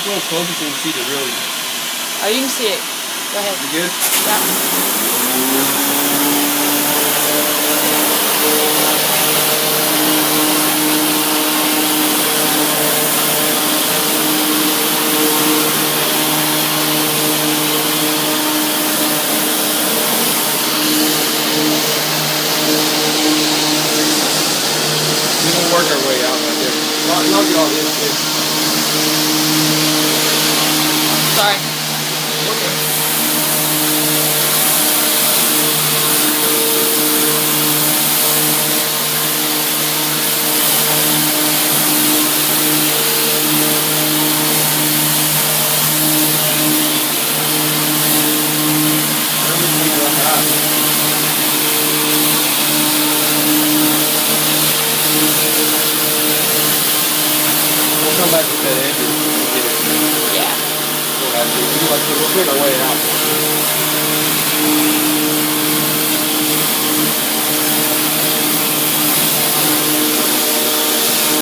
a little closer so you can see the real. Oh, you can see it. Go ahead. You good? Yeah. We'll work our way out right there. Y'all get all this too. Sorry. Okay. We'll come back with that engine and get it. Yeah. We'll figure our way out.